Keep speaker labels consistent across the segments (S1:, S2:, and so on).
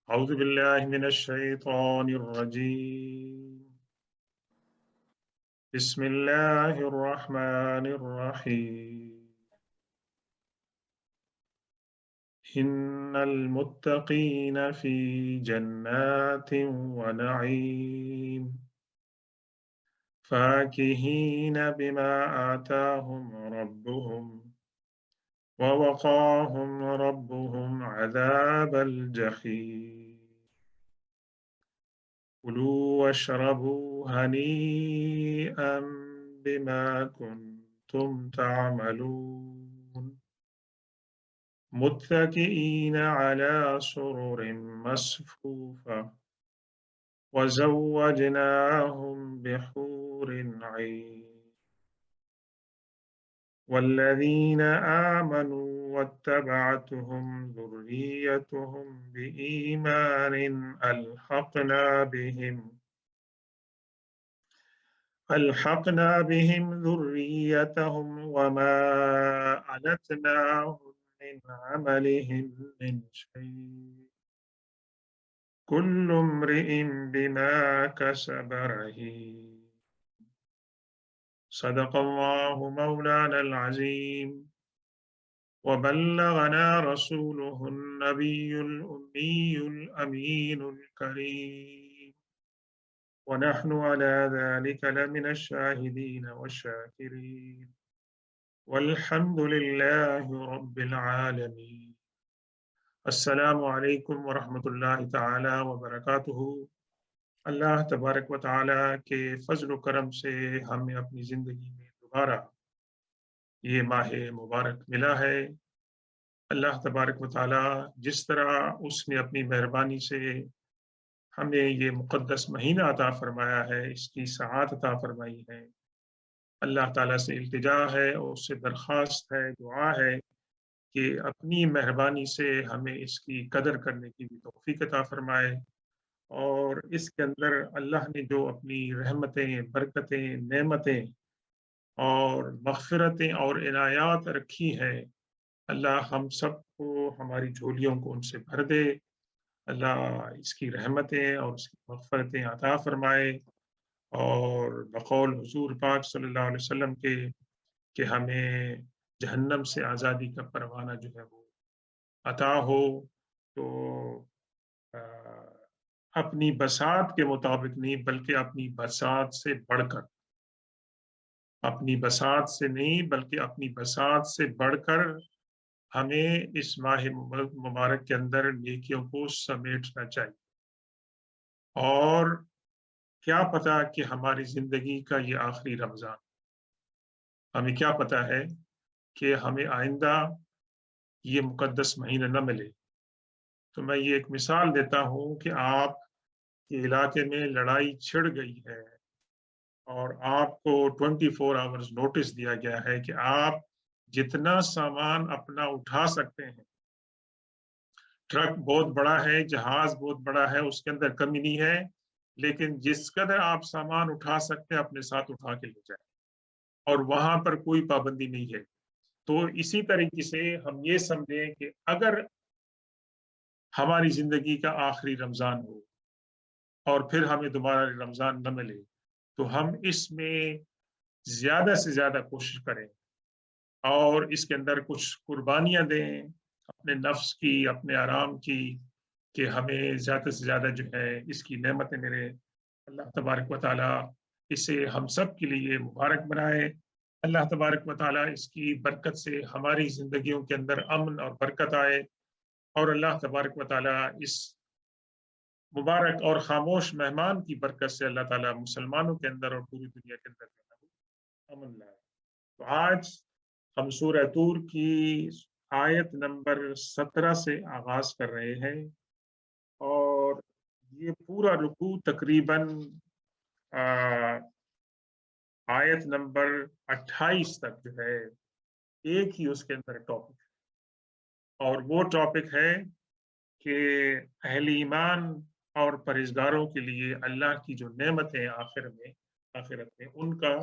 S1: أعوذ بالله من الشيطان الرجيم. بسم الله الرحمن الرحيم. إن المتقين في جنات ونعيم فاكهين بما آتاهم ربهم ووقاهم ربهم عذاب الجحيم. كلوا واشربوا هنيئا بما كنتم تعملون متكئين على سرر مصفوفة وزوجناهم بحور عين. والذين آمنوا واتبعتهم ذريتهم بإيمان ألحقنا بهم ذريتهم وما ألتناهم من عملهم من شيء كل امرئ بما كسب رهين. صدق الله مولانا العظيم وبلغنا رسوله النبي الأمي الأمين الكريم ونحن على ذلك لمن الشاهدين والشاكرين والحمد لله رب العالمين. السلام علیکم ورحمۃ اللہ تعالی وبرکاتہ۔ اللہ تبارک و تعالی کے فضل و کرم سے ہمیں اپنی زندگی میں دوبارہ یہ ماہ مبارک ملا ہے۔ اللہ تبارک و تعالی جس طرح اس نے اپنی مہربانی سے ہمیں یہ مقدس مہینہ عطا فرمایا ہے، اس کی سعادت عطا فرمائی ہے، اللہ تعالیٰ سے التجا ہے اور اس سے درخواست ہے، دعا ہے کہ اپنی مہربانی سے ہمیں اس کی قدر کرنے کی بھی توفیق عطا فرمائے، اور اس کے اندر اللہ نے جو اپنی رحمتیں، برکتیں، نعمتیں اور مغفرتیں اور عنایات رکھی ہیں، اللہ ہم سب کو ہماری جھولیوں کو ان سے بھر دے۔ اللہ اس کی رحمتیں اور اس کی مغفرتیں عطا فرمائے، اور بقول حضور پاک صلی اللہ علیہ وسلم کے کہ ہمیں جہنم سے آزادی کا پروانہ جو ہے وہ عطا ہو۔ تو اپنی بساط کے مطابق نہیں بلکہ اپنی بساط سے بڑھ کر، اپنی بساط سے نہیں بلکہ اپنی بساط سے بڑھ کر ہمیں اس ماہ مبارک کے اندر نیکیوں کو سمیٹنا چاہیے۔ اور کیا پتا کہ ہماری زندگی کا یہ آخری رمضان، ہمیں کیا پتا ہے کہ ہمیں آئندہ یہ مقدس مہینہ نہ ملے۔ تو میں یہ ایک مثال دیتا ہوں کہ آپ کے علاقے میں لڑائی چھڑ گئی ہے اور آپ کو 24 آورز نوٹس دیا گیا ہے کہ آپ جتنا سامان اپنا اٹھا سکتے ہیں، ٹرک بہت بڑا ہے، جہاز بہت بڑا ہے، اس کے اندر کمی نہیں ہے، لیکن جس قدر آپ سامان اٹھا سکتے ہیں اپنے ساتھ اٹھا کے لے جائیں، اور وہاں پر کوئی پابندی نہیں ہے۔ تو اسی طریقے سے ہم یہ سمجھیں کہ اگر ہماری زندگی کا آخری رمضان ہو اور پھر ہمیں دوبارہ رمضان نہ ملے، تو ہم اس میں زیادہ سے زیادہ کوشش کریں اور اس کے اندر کچھ قربانیاں دیں اپنے نفس کی، اپنے آرام کی، کہ ہمیں زیادہ سے زیادہ جو ہے اس کی نعمتیں ملے۔ اللہ تبارک و تعالیٰ اسے ہم سب کے لیے مبارک بنائے۔ اللہ تبارک و تعالیٰ اس کی برکت سے ہماری زندگیوں کے اندر امن اور برکت آئے، اور اللہ تبارک و تعالیٰ اس مبارک اور خاموش مہمان کی برکت سے اللہ تعالیٰ مسلمانوں کے اندر اور پوری دنیا کے اندر امن لائے۔ تو آج ہم سورہ طور کی آیت نمبر 17 سے آغاز کر رہے ہیں، اور یہ پورا رکوع تقریباً آیت نمبر 28 تک جو ہے ایک ہی اس کے اندر ٹاپک ہے، اور وہ ٹاپک ہے کہ اہل ایمان اور پرہیزگاروں کے لیے اللہ کی جو نعمتیں آخرت میں ان کا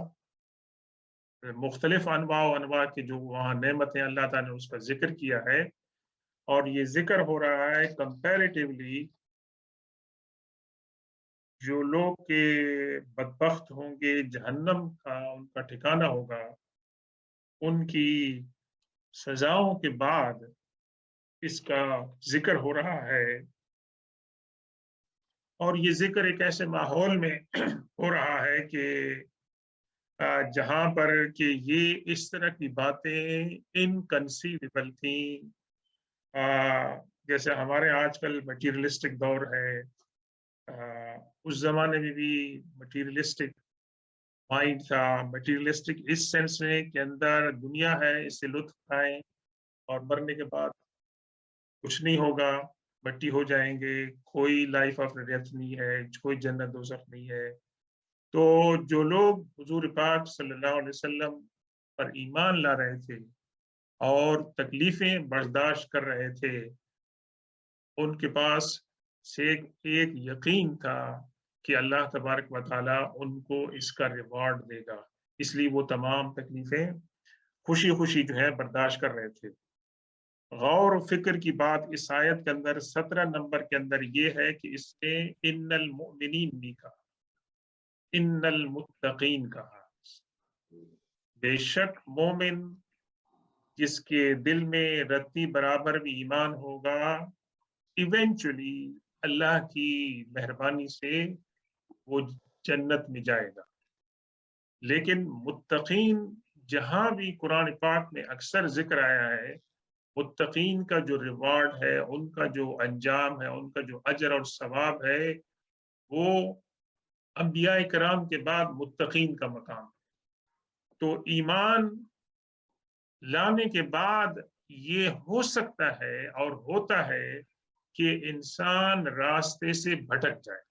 S1: مختلف انواع کے جو وہاں نعمتیں اللہ تعالیٰ نے اس کا ذکر کیا ہے، اور یہ ذکر ہو رہا ہے کمپیریٹیولی جو لوگ کے بدبخت ہوں گے، جہنم کا ان کا ٹھکانہ ہوگا، ان کی سزاؤں کے بعد اس کا ذکر ہو رہا ہے، اور یہ ذکر ایک ایسے ماحول میں ہو رہا ہے کہ جہاں پر کہ یہ اس طرح کی باتیں انکنسیویبل تھیں، جیسے ہمارے آج کل مٹیریلسٹک دور ہے، اس زمانے میں بھی مٹیریلسٹک مائنڈ تھا، مٹیریلسٹک اس سینس میں کہ اندر دنیا ہے، اس سے لطف اٹھائیں اور مرنے کے بعد کچھ نہیں ہوگا، مٹی ہو جائیں گے، کوئی لائف آفٹر ڈیتھ نہیں ہے، کوئی جنت دوزخ نہیں ہے۔ تو جو لوگ حضور پاک صلی اللہ علیہ وسلم پر ایمان لا رہے تھے اور تکلیفیں برداشت کر رہے تھے، ان کے پاس سے ایک یقین تھا کہ اللہ تبارک و تعالیٰ ان کو اس کا ریوارڈ دے گا، اس لیے وہ تمام تکلیفیں خوشی خوشی جو ہے برداشت کر رہے تھے۔ غور و فکر کی بات اس آیت کے اندر 17 نمبر کے اندر یہ ہے کہ اس نے ان المؤمنین نہیں کہا، ان المتقین کہا۔ بے شک مومن جس کے دل میں رتی برابر بھی ایمان ہوگا، ایونچولی اللہ کی مہربانی سے وہ جنت میں جائے گا۔ لیکن متقین جہاں بھی قرآن پاک میں اکثر ذکر آیا ہے، متقین کا جو ریوارڈ ہے، ان کا جو انجام ہے، ان کا جو اجر اور ثواب ہے، وہ انبیاء کرام کے بعد متقین کا مقام ہے۔ تو ایمان لانے کے بعد یہ ہو سکتا ہے اور ہوتا ہے کہ انسان راستے سے بھٹک جائے۔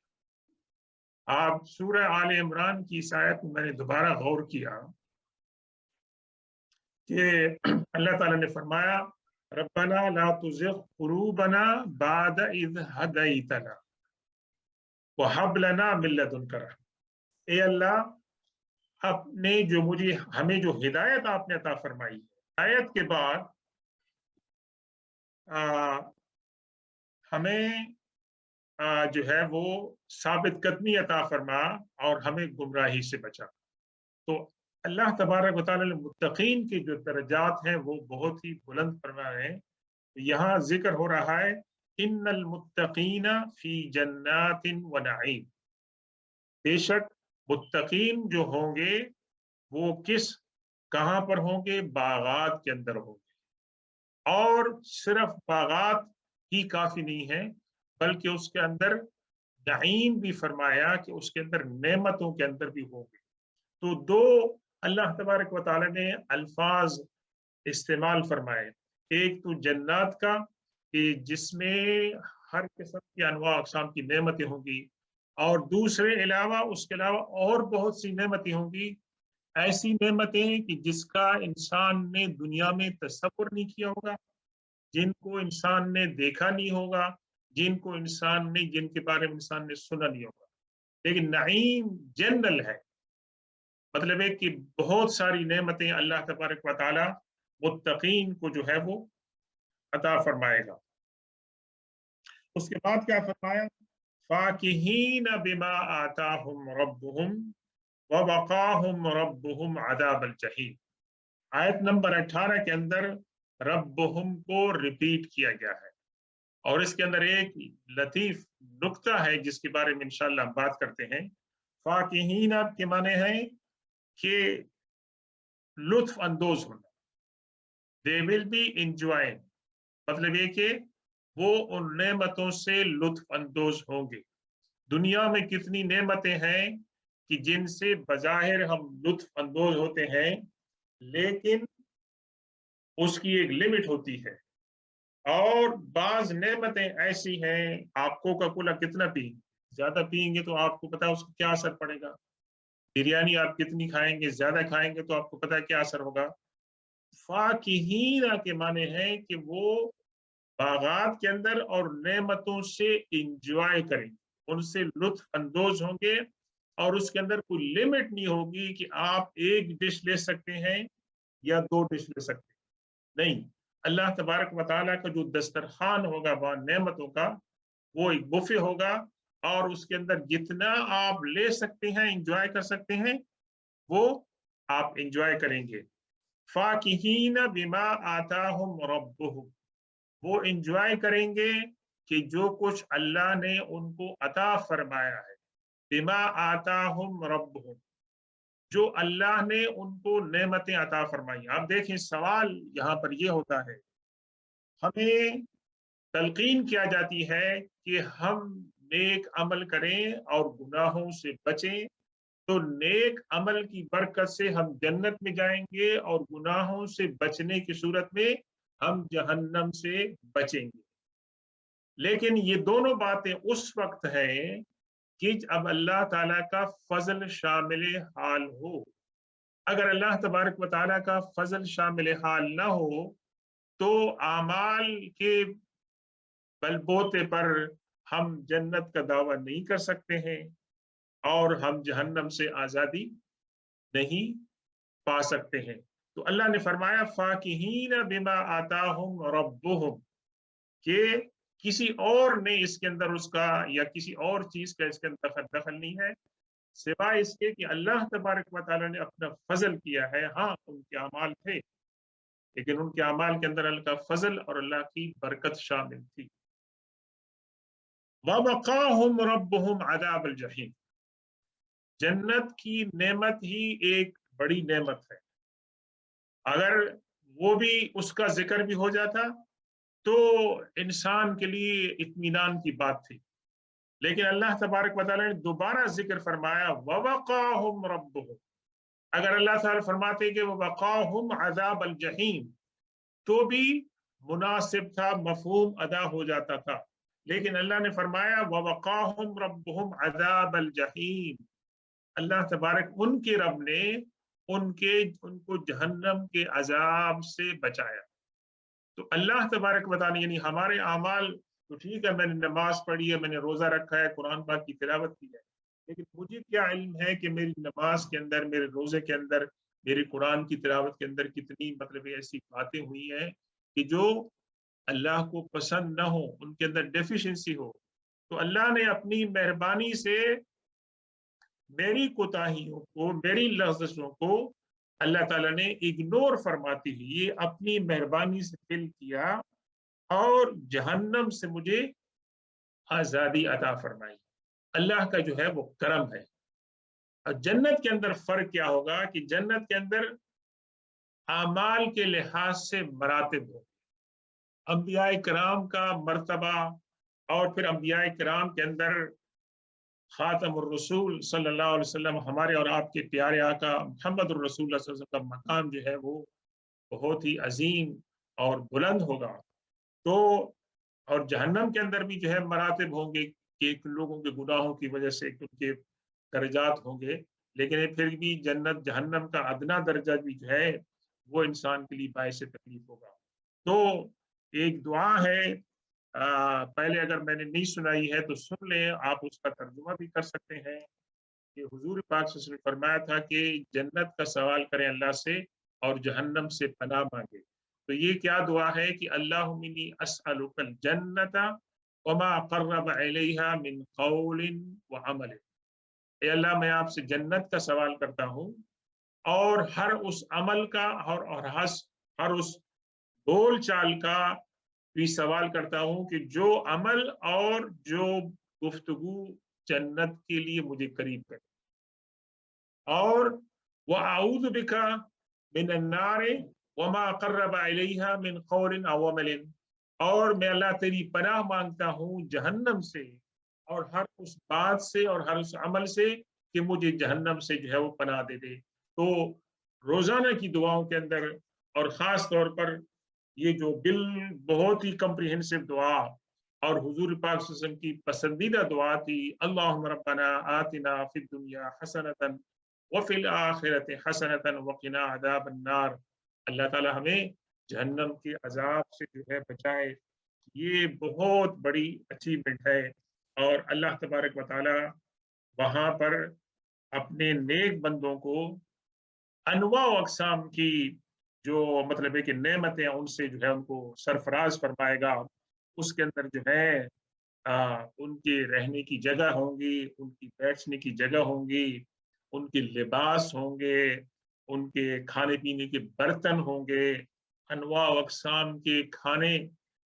S1: آپ سورہ آل عمران کی اس آیت میں نے دوبارہ غور کیا کہ اللہ تعالیٰ نے فرمایا ربنا لا تزغ قلوبنا بعد اذ ہدیتنا وہب لنا من لدنک رحمۃ۔ اے اللہ، اپنے جو ہمیں جو ہدایت آپ نے عطا فرمائی، ہدایت کے بعد ہمیں جو ہے وہ ثابت قدمی عطا فرما اور ہمیں گمراہی سے بچا۔ تو اللہ تبارک و تعالیٰ متقین کے جو درجات ہیں وہ بہت ہی بلند فرمائے ہیں۔ یہاں ذکر ہو رہا ہے ان المتقین فی جنات و نعیم، بے شک متقین جو ہوں گے وہ کہاں پر ہوں گے؟ باغات کے اندر ہوں گے، اور صرف باغات ہی کافی نہیں ہے بلکہ اس کے اندر نعیم بھی فرمایا کہ اس کے اندر نعمتوں کے اندر بھی ہوں گے۔ تو دو اللہ تبارک و تعالیٰ نے الفاظ استعمال فرمائے، ایک تو جنات کا کہ جس میں ہر قسم کی انواع اقسام کی نعمتیں ہوں گی، اور دوسرے علاوہ اس کے علاوہ اور بہت سی نعمتیں ہوں گی، ایسی نعمتیں کہ جس کا انسان نے دنیا میں تصور نہیں کیا ہوگا، جن کو انسان نے دیکھا نہیں ہوگا، جن کے بارے میں انسان نے سنا نہیں ہوگا۔ لیکن نعیم جنرل ہے، مطلب ہے کہ بہت ساری نعمتیں اللہ تبارک و تعالی متقین کو جو ہے وہ عطا فرمائے گا۔ اس کے بعد کیا فرمایا؟ فاکہین بما آتاہم ربہم ووقاہم ربہم عذاب الجحیم۔ آیت نمبر 18 کے اندر ربہم کو ریپیٹ کیا گیا ہے، اور اس کے اندر ایک لطیف نقطہ ہے جس کے بارے میں انشاءاللہ ہم بات کرتے ہیں۔ فاکہین کے معنی ہے کہ لطف اندوز ہونا، they will be enjoying، مطلب یہ کہ وہ ان نعمتوں سے لطف اندوز ہوں گے۔ دنیا میں کتنی نعمتیں ہیں کہ جن سے بظاہر ہم لطف اندوز ہوتے ہیں، لیکن اس کی ایک لمٹ ہوتی ہے، اور بعض نعمتیں ایسی ہیں، آپ کوکا کولا کتنا پئیں، زیادہ پئیں گے تو آپ کو پتا اس کا کیا اثر پڑے گا، بریانی آپ کتنی کھائیں گے، زیادہ کھائیں گے تو آپ کو پتا کیا اثر ہوگا۔ فاکہین کے معنی ہے کہ وہ باغات کے اندر اور نعمتوں سے انجوائے کریں، ان سے لطف اندوز ہوں گے، اور اس کے اندر کوئی لمٹ نہیں ہوگی کہ آپ ایک ڈش لے سکتے ہیں یا 2 ڈش لے سکتے ہیں، نہیں، اللہ تبارک و تعالیٰ کا جو دسترخوان ہوگا وہ نعمتوں کا، وہ ایک بفے ہوگا، اور اس کے اندر جتنا آپ لے سکتے ہیں، انجوائے کر سکتے ہیں، وہ آپ انجوائے کریں گے۔ فاکہین بما آتاہم ربہم، وہ انجوائے کریں گے کہ جو کچھ اللہ نے ان کو عطا فرمایا ہے۔ بما آتاہم ربہم، جو اللہ نے ان کو نعمتیں عطا فرمائی۔ آپ دیکھیں سوال یہاں پر یہ ہوتا ہے، ہمیں تلقین کیا جاتی ہے کہ ہم نیک عمل کریں اور گناہوں سے بچیں، تو نیک عمل کی برکت سے ہم جنت میں جائیں گے اور گناہوں سے بچنے کی صورت میں ہم جہنم سے بچیں گے۔ لیکن یہ دونوں باتیں اس وقت ہیں کہ اب اللہ تعالیٰ کا فضل شامل حال ہو۔ اگر اللہ تبارک و تعالیٰ کا فضل شامل حال نہ ہو تو اعمال کے بل بوتے پر ہم جنت کا دعویٰ نہیں کر سکتے ہیں اور ہم جہنم سے آزادی نہیں پا سکتے ہیں۔ تو اللہ نے فرمایا فاکہین بما آتاہم ربہم، کہ کسی اور نے اس کے اندر اس کا یا کسی اور چیز کا اس کے اندر دخل نہیں ہے سوائے اس کے کہ اللہ تبارک و تعالیٰ نے اپنا فضل کیا ہے۔ ہاں ان کے اعمال تھے، لیکن ان کے اعمال کے اندر اللہ کا فضل اور اللہ کی برکت شامل تھی۔ وَوَقَاهُمْ رَبُّهُمْ عَذَابَ الْجَحِيمِ، جنت کی نعمت ہی ایک بڑی نعمت ہے۔ اگر وہ بھی اس کا ذکر بھی ہو جاتا تو انسان کے لیے اطمینان کی بات تھی، لیکن اللہ تبارک و تعالیٰ نے دوبارہ ذکر فرمایا وَوَقَاهُمْ رَبُّهُمْ۔ اگر اللہ تعالیٰ فرماتے کہ وَوَقَاهُمْ عَذَابَ الْجَحِيمِ تو بھی مناسب تھا، مفہوم ادا ہو جاتا تھا، لیکن اللہ نے فرمایا وَوَقَاهُمْ رَبُّهُمْ عَذَابَ الْجَحِيمِ، اللہ تبارک ان کے رب نے ان کو جہنم کے عذاب سے بچایا۔ تو اللہ تبارک و تعالیٰ یعنی ہمارے اعمال تو ٹھیک ہے، میں نے نماز پڑھی ہے، میں نے روزہ رکھا ہے، قرآن پاک کی تلاوت کی ہے، لیکن مجھے کیا علم ہے کہ میری نماز کے اندر، میرے روزے کے اندر، میری قرآن کی تلاوت کے اندر کتنی مطلب ایسی باتیں ہوئی ہیں کہ جو اللہ کو پسند نہ ہو، ان کے اندر ڈیفیشنسی ہو۔ تو اللہ نے اپنی مہربانی سے میری کوتاہیوں کو، میری لغزشوں کو اللہ تعالیٰ نے اگنور فرماتی ہوئی اپنی مہربانی سے فل کیا اور جہنم سے مجھے آزادی عطا فرمائی۔ اللہ کا جو ہے وہ کرم ہے۔ اور جنت کے اندر فرق کیا ہوگا کہ جنت کے اندر اعمال کے لحاظ سے مراتب ہو، انبیاء کرام کا مرتبہ، اور پھر انبیاء کرام کے اندر خاتم الرسول صلی اللہ علیہ وسلم، ہمارے اور آپ کے پیارے آقا محمد الرسول اللہ صلی اللہ علیہ وسلم کا مقام جو ہے وہ بہت ہی عظیم اور بلند ہوگا۔ تو اور جہنم کے اندر بھی جو ہے مراتب ہوں گے کہ لوگوں کے گناہوں کی وجہ سے ان کے درجات ہوں گے، لیکن پھر بھی جنت جہنم کا ادنا درجہ بھی جو ہے وہ انسان کے لیے باعث تکلیف ہوگا۔ تو ایک دعا ہے، پہلے اگر میں نے نہیں سنائی ہے تو سن لیں، آپ اس کا ترجمہ بھی کر سکتے ہیں کہ حضور پاک صلی اللہ علیہ وسلم نے فرمایا تھا کہ جنت کا سوال کریں اللہ سے اور جہنم سے پناہ مانگے۔ تو یہ کیا دعا ہے کہ اللہم انی اسألک الجنت وما قرب الیہا من قول وعمل، اے اللہ میں آپ سے جنت کا سوال کرتا ہوں اور ہر اس عمل کا اور ہر اس بول چال کا بھی سوال کرتا ہوں کہ جو عمل اور جو گفتگو جنت کے لیے مجھے قریب کرے، اور وَأَعُوذُ بِكَ مِنَ النَّارِ وَمَا قَرَّبَ إِلَيْهَا مِنْ قَوْلٍ أَوْ عَمَلٍ، اور میں اللہ تیری پناہ مانگتا ہوں جہنم سے اور ہر اس بات سے اور ہر اس عمل سے کہ مجھے جہنم سے جو ہے وہ پناہ دے دے۔ تو روزانہ کی دعاؤں کے اندر اور خاص طور پر یہ جو بہت ہی کمپریہنسو دعا اور حضور پاک صلی اللہ علیہ وسلم کی پسندیدہ دعا تھی، اللہم ربنا آتنا فی الدنیا حسنۃ وفی الآخرۃ حسنۃ وقنا عذاب النار، اللہ تعالی ہمیں جہنم کے عذاب سے جو ہے بچائے۔ یہ بہت بڑی اچیومنٹ ہے، اور اللہ تبارک و تعالی وہاں پر اپنے نیک بندوں کو انواع و اقسام کی جو مطلب ہے کہ نعمتیں ان سے جو ہے ان کو سرفراز فرمائے گا۔ اس کے اندر جو ہے ان کے رہنے کی جگہ ہوں گی، ان کی بیٹھنے کی جگہ ہوں گی، ان کے لباس ہوں گے، ان کے کھانے پینے کے برتن ہوں گے، انواع و اقسام کے کھانے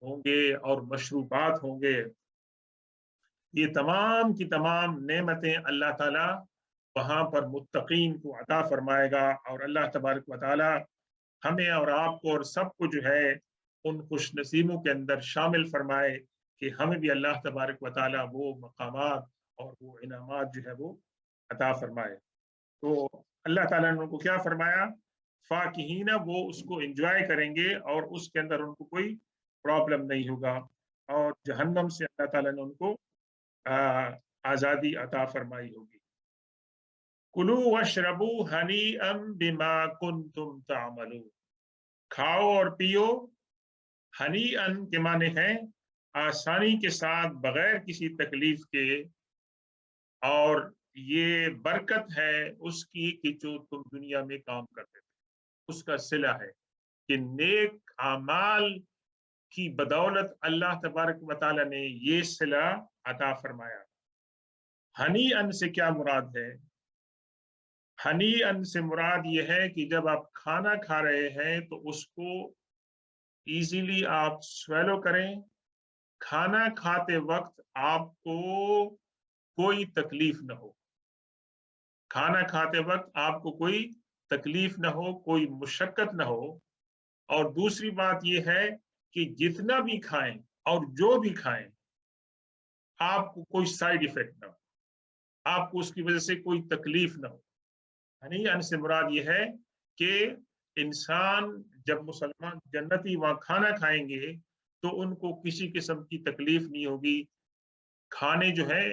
S1: ہوں گے اور مشروبات ہوں گے۔ یہ تمام کی تمام نعمتیں اللہ تعالیٰ وہاں پر متقین کو عطا فرمائے گا، اور اللہ تبارک و تعالیٰ ہمیں اور آپ کو اور سب کو جو ہے ان خوش نصیبوں کے اندر شامل فرمائے کہ ہمیں بھی اللہ تبارک و تعالیٰ وہ مقامات اور وہ انعامات جو ہے وہ عطا فرمائے۔ تو اللہ تعالیٰ نے ان کو کیا فرمایا؟ فاکہین، وہ اس کو انجوائے کریں گے اور اس کے اندر ان کو کوئی پرابلم نہیں ہوگا، اور جہنم سے اللہ تعالیٰ نے ان کو آزادی عطا فرمائی ہوگی۔ کلو واشربو ہنیئا بما کنتم تعملون، کھاؤ اور پیو، ہنیئا کے معنی ہے آسانی کے ساتھ، بغیر کسی تکلیف کے، اور یہ برکت ہے اس کی کہ جو تم دنیا میں کام کرتے تھے اس کا صلہ ہے کہ نیک اعمال کی بدولت اللہ تبارک و تعالیٰ نے یہ صلہ عطا فرمایا۔ ہنی ان سے کیا مراد ہے؟ ہنی ان سے مراد یہ ہے کہ جب آپ کھانا کھا رہے ہیں تو اس کو ایزیلی آپ سویلو کریں، کھانا کھاتے وقت آپ کو کوئی تکلیف نہ ہو، کھانا کھاتے وقت آپ کو کوئی تکلیف نہ ہو، کوئی مشقت نہ ہو، اور دوسری بات یہ ہے کہ جتنا بھی کھائیں اور جو بھی کھائیں آپ کو کوئی سائیڈ ایفیکٹ نہ ہو، آپ کو اس کی وجہ سے کوئی تکلیف نہ ہو۔ یعنی ان سے مراد یہ ہے کہ انسان جب مسلمان جنتی وہاں کھانا کھائیں گے تو ان کو کسی قسم کی تکلیف نہیں ہوگی، کھانے جو ہے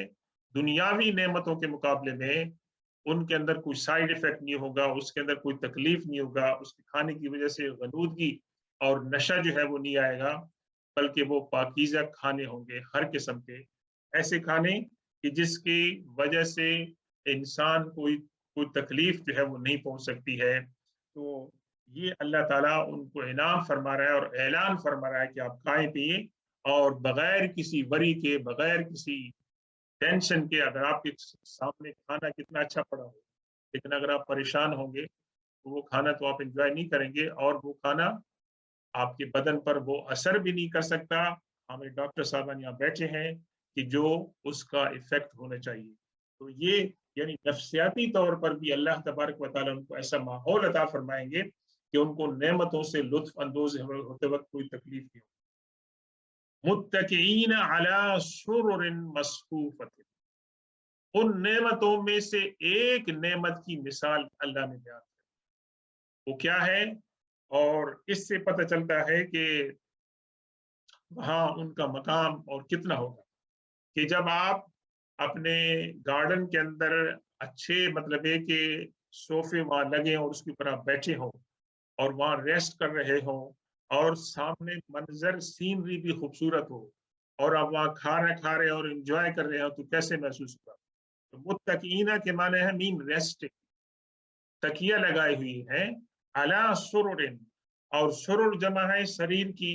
S1: دنیاوی نعمتوں کے مقابلے میں ان کے اندر کوئی سائیڈ ایفیکٹ نہیں ہوگا، اس کے اندر کوئی تکلیف نہیں ہوگا، اس کے کھانے کی وجہ سے غنودگی اور نشہ جو ہے وہ نہیں آئے گا، بلکہ وہ پاکیزہ کھانے ہوں گے، ہر قسم کے ایسے کھانے کہ جس کی وجہ سے انسان کوئی تکلیف جو ہے وہ نہیں پہنچ سکتی ہے۔ تو یہ اللہ تعالیٰ ان کو انعام فرما رہا ہے اور اعلان فرما رہا ہے کہ آپ کھائیں پیئیں، اور بغیر کسی وری کے، بغیر کسی ٹینشن کے، اگر آپ کے سامنے کھانا کتنا اچھا پڑا ہو لیکن اگر آپ پریشان ہوں گے تو وہ کھانا تو آپ انجوائے نہیں کریں گے، اور وہ کھانا آپ کے بدن پر وہ اثر بھی نہیں کر سکتا۔ ہمیں ڈاکٹر صاحبان یہاں بیٹھے ہیں کہ جو اس کا ایفیکٹ ہونا چاہیے، تو یہ یعنی نفسیاتی طور پر بھی اللہ تبارک و تعالیٰ ان کو ایسا ماحول عطا فرمائیں گے کہ ان کو نعمتوں سے لطف اندوز ہوتے وقت کوئی تکلیف نہیں ہو۔ متکئین علی سرر مصفوفۃ، ان نعمتوں میں سے ایک نعمت کی مثال اللہ نے بیان کی، وہ کیا ہے؟ اور اس سے پتہ چلتا ہے کہ وہاں ان کا مقام اور کتنا ہوگا کہ جب آپ اپنے گارڈن کے اندر اچھے مطلب ہے کہ صوفے وہاں لگے اور اس کے اوپر آپ بیٹھے ہوں اور وہاں ریسٹ کر رہے ہوں، اور سامنے منظر سینری بھی خوبصورت ہو، اور آپ وہاں کھانا کھا رہے ہیں اور انجوائے کر رہے ہو، تو کیسے محسوس ہوگا؟ تو متکئینہ کے معنی ہے مین ریسٹ، تکیہ لگائی ہوئی ہے، علی سرر، اور سرر جمع ہے سریر کی،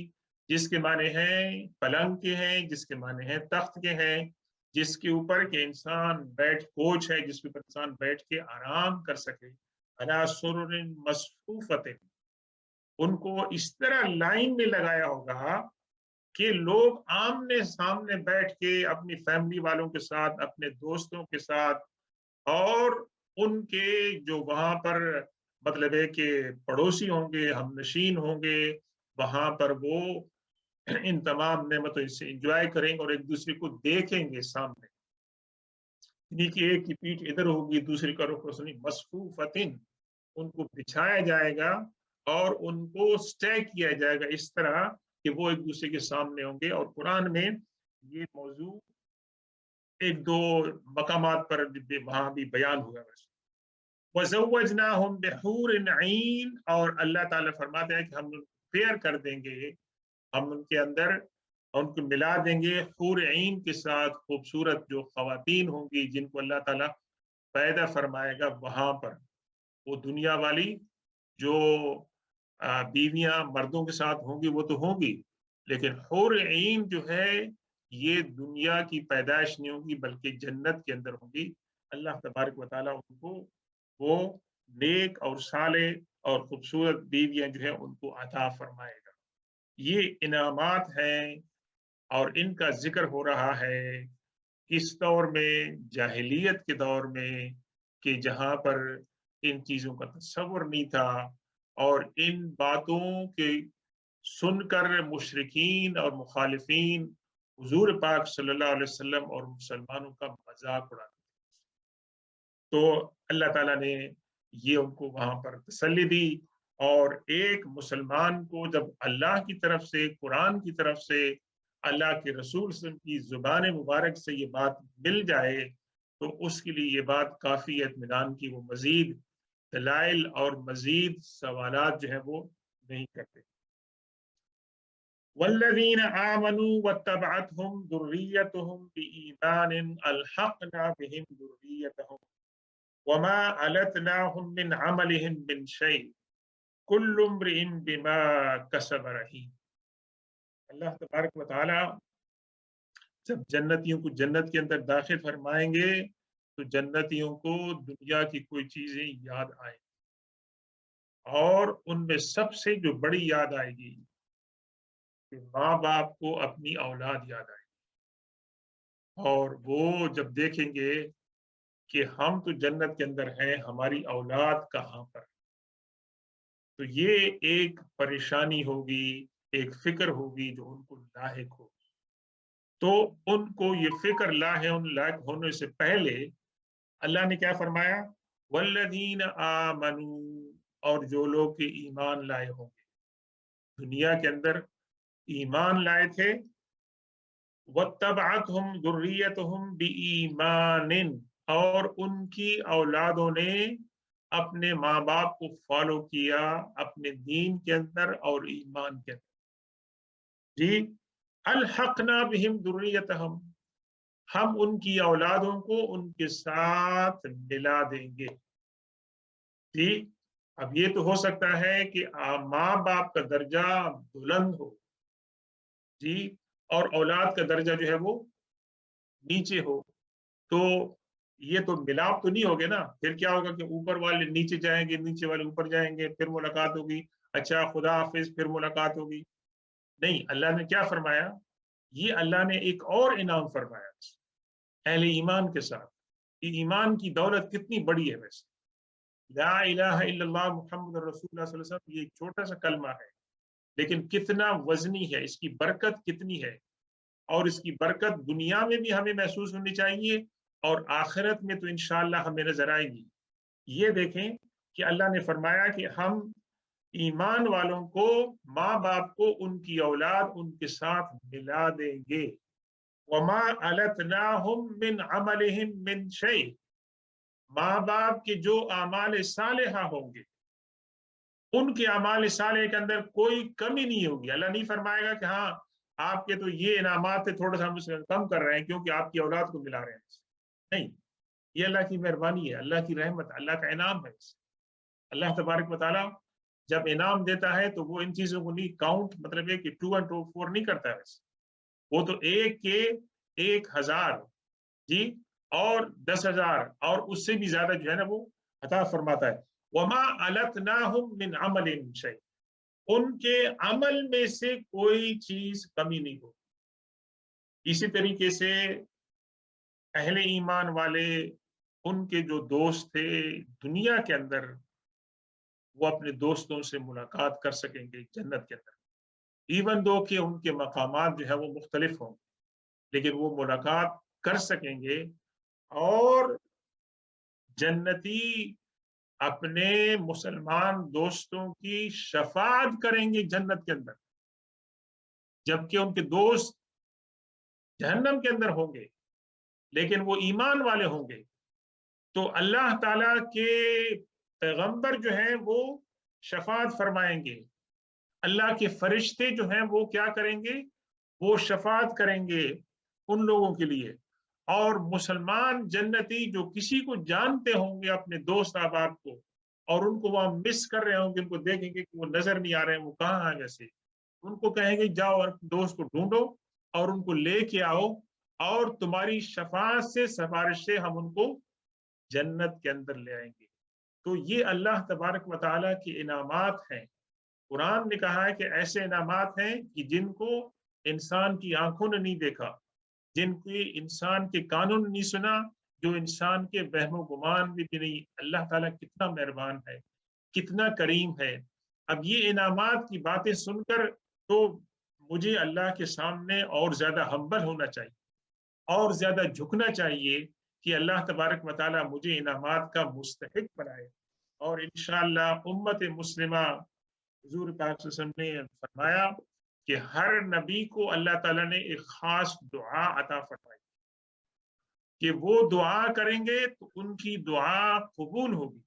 S1: جس کے معنی ہیں پلنگ کے ہیں، جس کے معنی ہیں تخت کے ہیں، جس کے اوپر کہ انسان کوچ ہے جس کے اوپر انسان بیٹھ کے آرام کر سکے، علی سرر مصفوفۃ، ان کو اس طرح لائن میں لگایا ہوگا کہ لوگ آمنے سامنے بیٹھ کے اپنی فیملی والوں کے ساتھ، اپنے دوستوں کے ساتھ، اور ان کے جو وہاں پر مطلب ہے کہ پڑوسی ہوں گے، ہم نشین ہوں گے، وہاں پر وہ ان تمام نعمتوں سے انجوائے کریں گے اور ایک دوسرے کو دیکھیں گے سامنے، یعنی کہ ایک کی پیٹھ ادھر ہوگی، دوسری کا رخ مصفوفتن، ان کو بچھایا جائے گا اور ان کو اسٹے کیا جائے گا اس طرح کہ وہ ایک دوسرے کے سامنے ہوں گے۔ اور قرآن میں یہ موضوع ایک دو مقامات پر وہاں بھی بیان ہوا ہے۔ وَزَوَّجْنَاهُمْ بِحُورٍ عِينٍ، اور اللہ تعالیٰ فرماتے ہیں کہ ہم پیئر کر دیں گے، ہم ان کے اندر ان کو ملا دیں گے حور عین کے ساتھ، خوبصورت جو خواتین ہوں گی جن کو اللہ تعالیٰ پیدا فرمائے گا وہاں پر۔ وہ دنیا والی جو بیویاں مردوں کے ساتھ ہوں گی وہ تو ہوں گی، لیکن حور عین جو ہے یہ دنیا کی پیدائش نہیں ہوگی بلکہ جنت کے اندر ہوگی. اللہ تبارک و تعالیٰ ان کو وہ نیک اور صالح اور خوبصورت بیویاں جو ہیں ان کو عطا فرمائے گا. یہ انعامات ہیں اور ان کا ذکر ہو رہا ہے اس دور میں، جاہلیت کے دور میں، کہ جہاں پر ان چیزوں کا تصور نہیں تھا اور ان باتوں کے سن کر مشرکین اور مخالفین حضور پاک صلی اللہ علیہ وسلم اور مسلمانوں کا مذاق اڑاتے. تو اللہ تعالیٰ نے یہ ان کو وہاں پر تسلی دی. اور ایک مسلمان کو جب اللہ کی طرف سے، قرآن کی طرف سے، اللہ کے رسول صلی اللہ علیہ وسلم کی زبان مبارک سے یہ بات مل جائے تو اس کے لیے یہ بات کافی اطمینان کی. وہ مزید دلائل اور مزید سوالات جو ہیں وہ نہیں کرتے. والذین آمنوا واتبعتهم ذریتهم بإیمان الحقنا بهم ذریتهم وما علتناهم من عملهم من شيء كل امرئ بما كسب رهین. اللہ تبارک و تعالی جب جنتیوں کو جنت کے اندر داخل فرمائیں گے تو جنتیوں کو دنیا کی کوئی چیزیں یاد آئیں گی اور ان میں سب سے جو بڑی یاد آئے گی کہ ماں باپ کو اپنی اولاد یاد آئے گی. اور وہ جب دیکھیں گے کہ ہم تو جنت کے اندر ہیں، ہماری اولاد کہاں پر، تو یہ ایک پریشانی ہوگی، ایک فکر ہوگی جو ان کو لاحق ہوگی. تو ان کو یہ فکر لاحق ہونے سے پہلے اللہ نے کیا فرمایا؟ والذین آمنوا، اور جو لوگ کہ ایمان لائے ہوں گے، دنیا کے اندر ایمان لائے تھے. واتبعتهم ذریتهم بإیمان، اور ان کی اولادوں نے اپنے ماں باپ کو فالو کیا اپنے دین کے اندر اور ایمان کے اندر. جی، الحقنا بہم ذریتہم، ہم ان کی اولادوں کو ان کے ساتھ ملا دیں گے. جی، اب یہ تو ہو سکتا ہے کہ ماں باپ کا درجہ بلند ہو، جی، اور اولاد کا درجہ جو ہے وہ نیچے ہو، تو یہ تو ملاپ تو نہیں ہوگے نا. پھر کیا ہوگا کہ اوپر والے نیچے جائیں گے، نیچے والے اوپر جائیں گے، پھر ملاقات ہوگی، اچھا خدا حافظ، پھر ملاقات ہوگی. نہیں، اللہ نے کیا فرمایا؟ یہ اللہ نے ایک اور انعام فرمایا اہل ایمان کے ساتھ. یہ ایمان کی دولت کتنی بڑی ہے ویسے. لا الہ الا اللہ محمد رسول اللہ صلی اللہ علیہ وسلم، یہ ایک چھوٹا سا کلمہ ہے لیکن کتنا وزنی ہے، اس کی برکت کتنی ہے. اور اس کی برکت دنیا میں بھی ہمیں محسوس ہونی چاہیے اور آخرت میں تو انشاءاللہ ہمیں نظر آئے گی. یہ دیکھیں کہ اللہ نے فرمایا کہ ہم ایمان والوں کو، ماں باپ کو، ان کی اولاد ان کے ساتھ ملا دیں گے. وما علتناہم من عملہم من شیء، ماں باپ کے جو اعمال صالحہ ہوں گے ان کے اعمال صالح کے اندر کوئی کمی نہیں ہوگی. اللہ نہیں فرمائے گا کہ ہاں آپ کے تو یہ انعامات تھے، تھوڑا سا ہم اسے کم کر رہے ہیں کیونکہ آپ کی اولاد کو ملا رہے ہیں. نہیں، یہ اللہ کی مہربانی ہے، اللہ کی رحمت، اللہ کا انعام ہے. اللہ تبارک و تعالیٰ جب انعام دیتا ہے تو وہ ان چیزوں کو نہیں کاؤنٹ، مطلب ہے کہ 2 and 2 4 نہیں کرتا ہے. وہ تو ایک کے 1000، جی، اور 10,000 اور اس سے بھی زیادہ جو ہے نا وہ عطا فرماتا ہے. وما علتناہم من عمل شیء، ان کے عمل میں سے کوئی چیز کمی نہیں ہو. اسی طریقے سے اہل ایمان والے، ان کے جو دوست تھے دنیا کے اندر، وہ اپنے دوستوں سے ملاقات کر سکیں گے جنت کے اندر. ایون دو کہ ان کے مقامات جو ہے وہ مختلف ہوں، لیکن وہ ملاقات کر سکیں گے. اور جنتی اپنے مسلمان دوستوں کی شفاعت کریں گے جنت کے اندر، جبکہ ان کے دوست جہنم کے اندر ہوں گے لیکن وہ ایمان والے ہوں گے. تو اللہ تعالیٰ کے پیغمبر جو ہیں وہ شفاعت فرمائیں گے، اللہ کے فرشتے جو ہیں وہ کیا کریں گے؟ وہ شفاعت کریں گے ان لوگوں کے لیے. اور مسلمان جنتی جو کسی کو جانتے ہوں گے اپنے دوست احباب کو، اور ان کو وہاں مس کر رہے ہوں گے، ان کو دیکھیں گے کہ وہ نظر نہیں آ رہے ہیں، وہ کہاں ہیں، ویسے ان کو کہیں گے جاؤ اور دوست کو ڈھونڈو اور ان کو لے کے آؤ اور تمہاری شفاعت سے سفارش سے ہم ان کو جنت کے اندر لے آئیں گے۔ تو یہ اللہ تبارک و تعالیٰ کے انعامات ہیں۔ قرآن نے کہا ہے کہ ایسے انعامات ہیں کہ جن کو انسان کی آنکھوں نے نہیں دیکھا، جن کی انسان کے کانوں نے نہیں سنا، جو انسان کے وہم و گمان بھی نہیں۔ اللہ تعالیٰ کتنا مہربان ہے، کتنا کریم ہے۔ اب یہ انعامات کی باتیں سن کر تو مجھے اللہ کے سامنے اور زیادہ ہمبل ہونا چاہیے، اور زیادہ جھکنا چاہیے کہ اللہ تبارک و تعالیٰ مجھے انعامات کا مستحق بنائے۔ اور انشاءاللہ امت مسلمہ، حضور پاک صلی اللہ علیہ وسلم نے فرمایا کہ ہر نبی کو اللہ تعالیٰ نے ایک خاص دعا عطا فرمائی کہ وہ دعا کریں گے تو ان کی دعا قبول ہوگی۔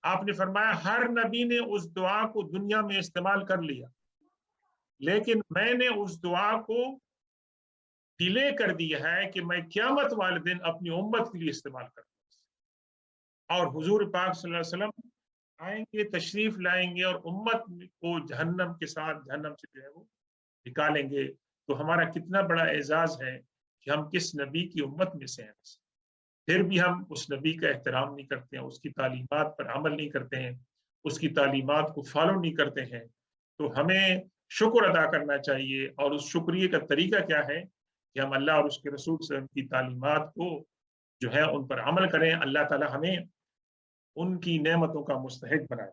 S1: آپ نے فرمایا ہر نبی نے اس دعا کو دنیا میں استعمال کر لیا، لیکن میں نے اس دعا کو ڈیلے کر دیا ہے کہ میں قیامت والے دن اپنی امت کے لیے استعمال کروں۔ اور حضور پاک صلی اللہ علیہ وسلم آئیں گے، تشریف لائیں گے اور امت کو جہنم کے ساتھ، جہنم سے جو ہے وہ نکالیں گے۔ تو ہمارا کتنا بڑا اعزاز ہے کہ ہم کس نبی کی امت میں سے ہیں، پھر بھی ہم اس نبی کا احترام نہیں کرتے ہیں، اس کی تعلیمات پر عمل نہیں کرتے ہیں، اس کی تعلیمات کو فالو نہیں کرتے ہیں۔ تو ہمیں شکر ادا کرنا چاہیے، اور اس شکریہ کا طریقہ کیا ہے کہ ہم اللہ اور اس کے رسول صلی اللہ علیہ وسلم کی تعلیمات کو جو ہے ان پر عمل کریں۔ اللہ تعالی ہمیں ان کی نعمتوں کا مستحق بنائے۔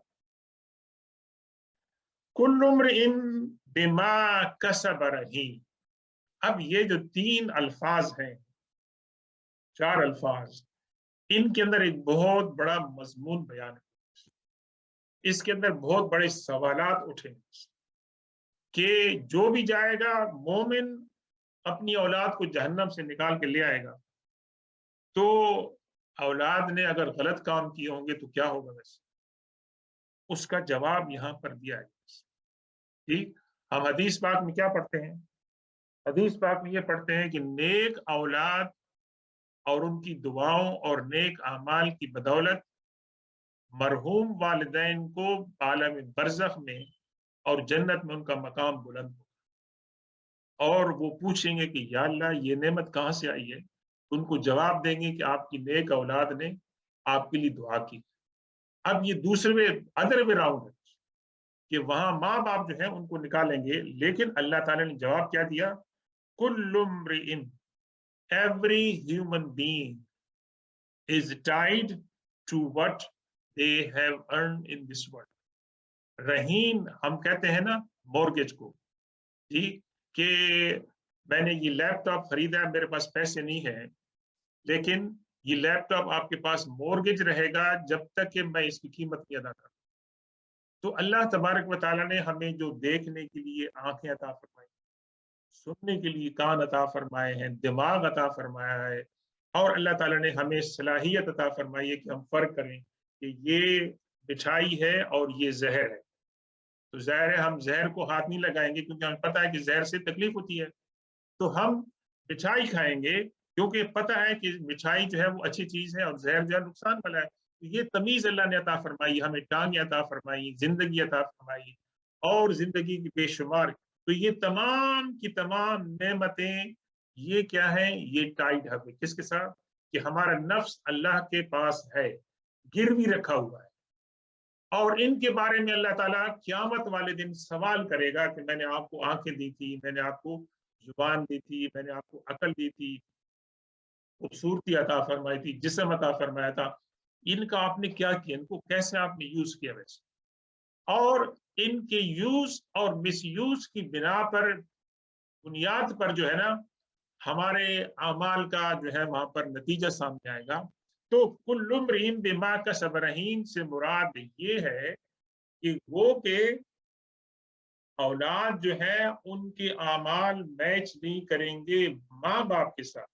S1: کل امرئ بما کسب رہین۔ اب یہ جو 3 الفاظ ہیں، 4 الفاظ، ان کے اندر ایک بہت بڑا مضمون بیان ہے۔ اس کے اندر بہت بڑے سوالات اٹھے کہ جو بھی جائے گا مومن اپنی اولاد کو جہنم سے نکال کے لے آئے گا، تو اولاد نے اگر غلط کام کیے ہوں گے تو کیا ہوگا؟ ویسے اس کا جواب یہاں پر دیا ہے۔ ٹھیک، ہم حدیث پاک میں کیا پڑھتے ہیں؟ حدیث پاک میں یہ پڑھتے ہیں کہ نیک اولاد اور ان کی دعاؤں اور نیک اعمال کی بدولت مرحوم والدین کو عالم برزخ میں اور جنت میں ان کا مقام بلند ہوگا، اور وہ پوچھیں گے کہ یا اللہ یہ نعمت کہاں سے آئی ہے؟ ان کو جواب دیں گے کہ آپ کی نیک اولاد نے آپ کے لیے دعا کی۔ اب یہ دوسرے ادر وے راؤنڈ ہے کہ وہاں ماں باپ جو ہیں ان کو نکالیں گے، لیکن اللہ تعالیٰ نے جواب کیا دیا؟ کل امرئ، every human being is tied to what they have earned in this world۔ رہین ہم کہتے ہیں نا مورگیج کو، جی، کہ میں نے یہ لیپ ٹاپ خریدا ہے، میرے پاس پیسے نہیں ہیں، لیکن یہ لیپ ٹاپ آپ کے پاس مورگیج رہے گا جب تک کہ میں اس کی قیمت نہیں ادا کروں۔ تو اللہ تبارک و تعالیٰ نے ہمیں جو دیکھنے کے لیے آنکھیں عطا فرمائی، سننے کے لیے کان عطا فرمائے ہیں، دماغ عطا فرمایا ہے، اور اللہ تعالیٰ نے ہمیں صلاحیت عطا فرمائی ہے کہ ہم فرق کریں کہ یہ مٹھائی ہے اور یہ زہر ہے۔ تو ظاہر ہے ہم زہر کو ہاتھ نہیں لگائیں گے کیونکہ ہمیں پتہ ہے کہ زہر سے تکلیف ہوتی ہے، تو ہم مٹھائی کھائیں گے کیونکہ پتہ ہے کہ مٹھائی جو ہے وہ اچھی چیز ہے اور زہر جو ہے نقصان والا ہے۔ تو یہ تمیز اللہ نے عطا فرمائی، ہمیں ٹانگیں عطا فرمائی، زندگی عطا فرمائی، اور زندگی کی بے شمار۔ تو یہ تمام کی تمام نعمتیں یہ کیا ہیں؟ یہ ٹائڈ ہے کس کے ساتھ؟ کہ ہمارا نفس اللہ کے پاس ہے، گروی رکھا ہوا ہے، اور ان کے بارے میں اللہ تعالیٰ قیامت والے دن سوال کرے گا کہ میں نے آپ کو آنکھیں دی تھی، میں نے آپ کو زبان دی تھی، میں نے آپ کو عقل دی تھی، خوبصورتی عطا فرمائی تھی، جسم عطا فرمایا تھا، ان کا آپ نے کیا کیا؟ ان کو کیسے آپ نے یوز کیا؟ ویسے اور ان کے یوز اور مس یوز کی بنیاد پر جو ہے نا ہمارے اعمال کا جو ہے وہاں پر نتیجہ سامنے آئے گا۔ تو کل امرئ بما کسب رہین سے مراد یہ ہے کہ وہ کہ اولاد جو ہے ان کے اعمال میچ نہیں کریں گے ماں باپ کے ساتھ،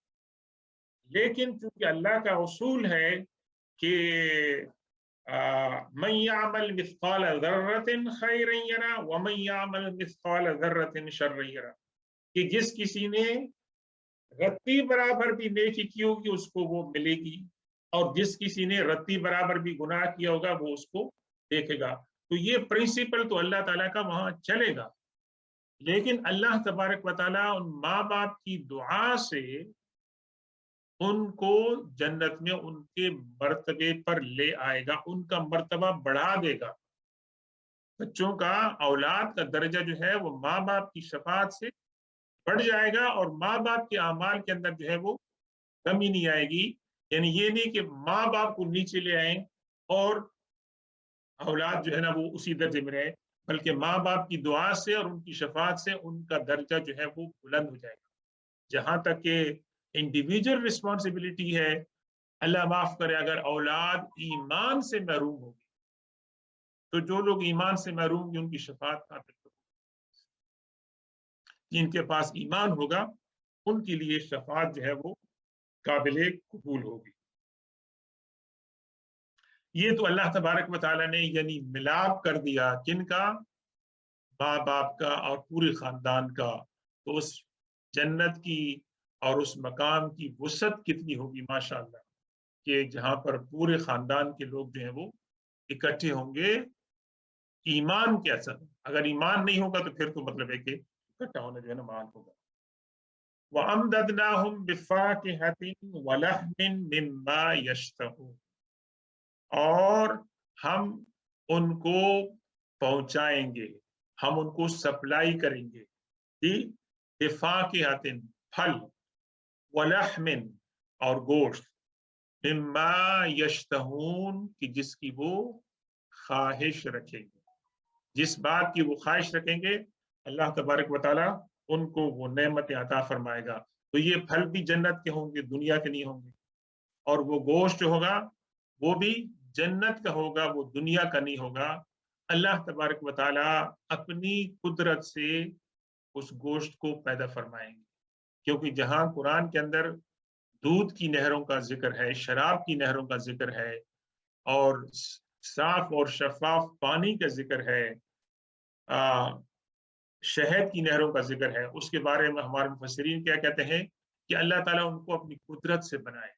S1: لیکن چونکہ اللہ کا اصول ہے کہ من يعمل مثقال ذرة خيرا يرى ومن يعمل مثقال ذرة شرا يرى، کہ جس کسی نے رتی برابر بھی نیکی کی ہوگی اس کو وہ ملے گی، اور جس کسی نے رتی برابر بھی گناہ کیا ہوگا وہ اس کو دیکھے گا۔ تو یہ پرنسپل تو اللہ تعالیٰ کا وہاں چلے گا، لیکن اللہ تبارک و تعالیٰ ان ماں باپ کی دعا سے ان کو جنت میں ان کے مرتبے پر لے آئے گا، ان کا مرتبہ بڑھا دے گا۔ بچوں کا، اولاد کا درجہ جو ہے وہ ماں باپ کی شفاعت سے بڑھ جائے گا، اور ماں باپ کے اعمال کے اندر جو ہے وہ کمی نہیں آئے گی۔ یعنی یہ نہیں کہ ماں باپ کو نیچے لے آئیں اور اولاد جو ہے نا وہ اسی درجے میں رہے، بلکہ ماں باپ کی دعا سے اور ان کی شفاعت سے ان کا درجہ جو ہے وہ بلند ہو جائے گا۔ جہاں تک کہ انڈیویجول رسپانسبلٹی ہے، اللہ معاف کرے اگر اولاد ایمان سے محروم ہوگی تو جو لوگ ایمان سے محروم ہوں گے ان کی شفاعت قابل ہوگی۔ جن کے پاس ایمان ہوگا ان کے لیے شفاعت جو ہے وہ قابل قبول ہوگی۔ یہ تو اللہ تبارک و تعالیٰ نے یعنی ملاپ کر دیا کن کا؟ ماں باپ کا اور پورے خاندان کا۔ تو اس جنت کی اور اس مقام کی وسعت کتنی ہوگی ماشاءاللہ، کہ جہاں پر پورے خاندان کے لوگ جو ہیں وہ اکٹھے ہوں گے ایمان کے اثر۔ اگر ایمان نہیں ہوگا تو پھر تو مطلب ہے کہ اکٹھا ہونا جو ہے نا محال ہوگا۔ وَأَمْدَدْنَاهُمْ بِفَاكِهَةٍ وَلَحْمٍ مِّمَّا يَشْتَهُونَ، اور ہم ان کو پہنچائیں گے، ہم ان کو سپلائی کریں گے، بِفَاكِهَةٍ پھل، وَلَحْمٍ اور گوشت، مِّمَّا يَشْتَهُونَ کہ جس کی وہ خواہش رکھیں گے، جس بات کی وہ خواہش رکھیں گے اللہ تبارک و تعالیٰ ان کو وہ نعمت عطا فرمائے گا۔ تو یہ پھل بھی جنت کے ہوں گے، دنیا کے نہیں ہوں گے، اور وہ گوشت جو ہوگا وہ بھی جنت کا ہوگا، وہ دنیا کا نہیں ہوگا۔ اللہ تبارک و تعالیٰ اپنی قدرت سے اس گوشت کو پیدا فرمائیں گے، کیونکہ جہاں قرآن کے اندر دودھ کی نہروں کا ذکر ہے، شراب کی نہروں کا ذکر ہے، اور صاف اور شفاف پانی کا ذکر ہے، شہد کی نہروں کا ذکر ہے، اس کے بارے میں ہمارے مفسرین کیا کہتے ہیں کہ اللہ تعالیٰ ان کو اپنی قدرت سے بنائے،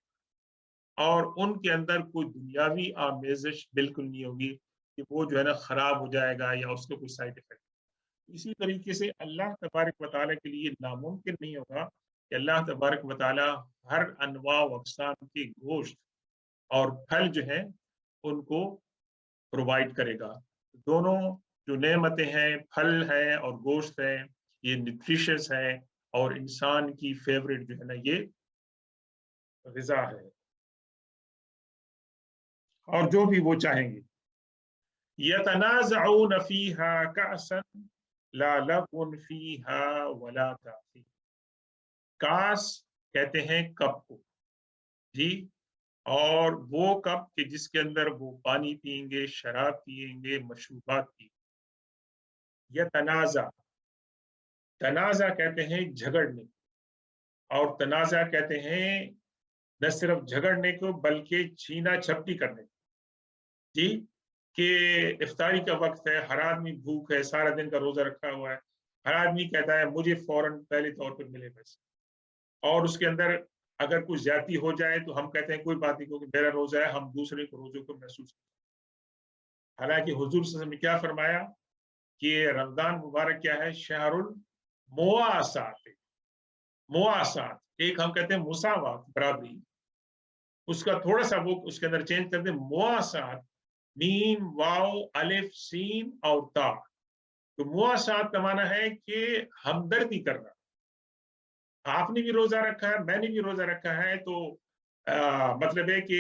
S1: اور ان کے اندر کوئی دنیاوی آمیزش بالکل نہیں ہوگی کہ وہ جو ہے نا خراب ہو جائے گا یا اس کو کوئی سائڈ افیکٹ۔ اسی طریقے سے اللہ تبارک و تعالیٰ کے لیے ناممکن نہیں ہوگا کہ اللہ تبارک و تعالیٰ ہر انواع و اقسام کے گوشت اور پھل جو ہیں ان کو پرووائڈ کرے گا۔ دونوں جو نعمتیں ہیں، پھل ہے اور گوشت ہے، یہ نیوٹریشس ہے اور انسان کی فیوریٹ جو ہے نا یہ غذا ہے، اور جو بھی وہ چاہیں گے۔ یتنازعون فیہا کأسا لا لغو فیہا ولا تأثیم، کاس کہتے ہیں کپ کو، جی، اور وہ کپ کہ جس کے اندر وہ پانی پئیں گے، شراب پئیں گے، مشروبات پئیں گے۔ یتنازع، تنازع کہتے ہیں جھگڑنے، اور تنازع کہتے ہیں نہ صرف جھگڑنے کو بلکہ چھینا جھپٹی کرنے کو، جی، کہ افطاری کا وقت ہے، ہر آدمی بھوک ہے، سارا دن کا روزہ رکھا ہوا ہے، ہر آدمی کہتا ہے مجھے فوراً پہلے طور پر ملے پیسے، اور اس کے اندر اگر کوئی زیادتی ہو جائے تو ہم کہتے ہیں کوئی بات نہیں کیونکہ میرا روزہ ہے، ہم دوسرے کو روزے کو محسوس کرتے ہیں۔ حالانکہ حضور صلی اللہ علیہ وسلم نے کیا فرمایا کہ رمضان مبارک کیا ہے؟ شہر المواسات، مواسات، ایک ہم کہتے ہیں مساوات، برابری، اس کا تھوڑا سا وہ اس کے اندر چینج کر دیں، مواسات، میم واو الف سین اور تا۔ تو مواسات کا معنی ہے کہ ہمدردی کرنا، آپ نے بھی روزہ رکھا ہے، میں نے بھی روزہ رکھا ہے، تو مطلب ہے کہ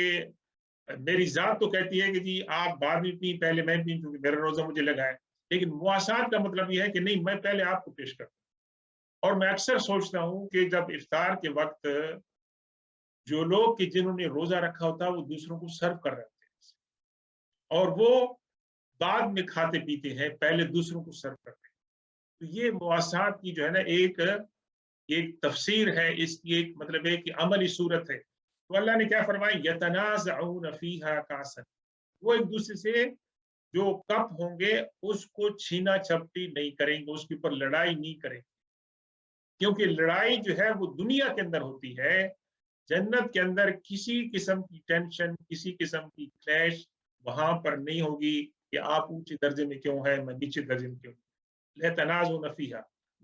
S1: میری ذات تو کہتی ہے کہ جی آپ بعد میں پئیں، پہلے میں پئیں کیونکہ میرا روزہ مجھے لگا ہے، لیکن مواسات کا مطلب یہ ہے کہ نہیں، میں پہلے آپ کو پیش کرتا ہوں۔ اور میں اکثر سوچتا ہوں کہ جب افطار کے وقت جو لوگ کہ جنہوں نے روزہ رکھا ہوتا ہے وہ دوسروں کو سرو کر رہے ہوتے ہیں، اور وہ بعد میں کھاتے پیتے ہیں، پہلے دوسروں کو سرو کرتے ہیں۔ تو یہ مواسات کی جو ہے نا ایک تفسیر ہے، اس کی ایک مطلب ہے کہ عملی صورت ہے۔ تو اللہ نے کیا فرمایا؟ یتنازعون فیہا کاسا، وہ ایک دوسرے سے جو کپ ہوں گے اس کو چھینا چھپٹی نہیں کریں گے، اس کے اوپر لڑائی نہیں کریں گے، کیونکہ لڑائی جو ہے وہ دنیا کے اندر ہوتی ہے، جنت کے اندر کسی قسم کی ٹینشن، کسی قسم کی کلیش وہاں پر نہیں ہوگی کہ آپ اونچے درجے میں کیوں ہیں، میں نیچے درجے میں کیوں۔ لَتَنَازَعُونَ فِيهَا،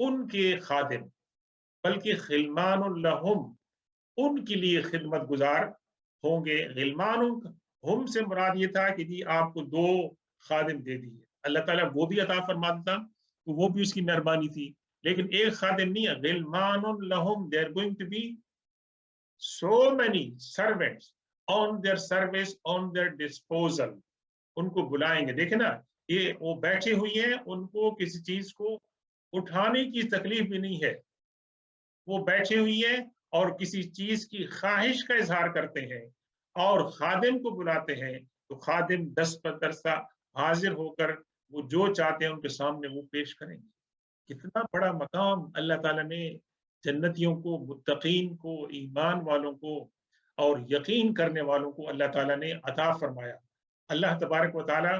S1: ان کے خادم بلکہ غلمان لہم ان کے لیے خدمت گزار ہوں گے. غلمان ہم سے مراد یہ تھا کہ جی آپ کو 2 خادم دے دیے, اللہ تعالیٰ وہ بھی عطا فرما دیتا تو وہ بھی اس کی مہربانی تھی, لیکن ایک خادم نہیں ہے. غلمان لہم, they are going to be so many servants on their service, on their disposal. ان کو بلائیں گے. دیکھیں نا, یہ وہ بیٹھے ہوئی ہیں, ان کو کسی چیز کو اٹھانے کی تکلیف بھی نہیں ہے, وہ بیٹھے ہوئی ہیں اور کسی چیز کی خواہش کا اظہار کرتے ہیں اور خادم کو بلاتے ہیں تو خادم دست بدرسہ حاضر ہو کر وہ جو چاہتے ہیں ان کے سامنے وہ پیش کریں گے. کتنا بڑا مقام اللہ تعالیٰ نے جنتیوں کو, متقین کو, ایمان والوں کو اور یقین کرنے والوں کو اللہ تعالیٰ نے عطا فرمایا. اللہ تبارک و تعالیٰ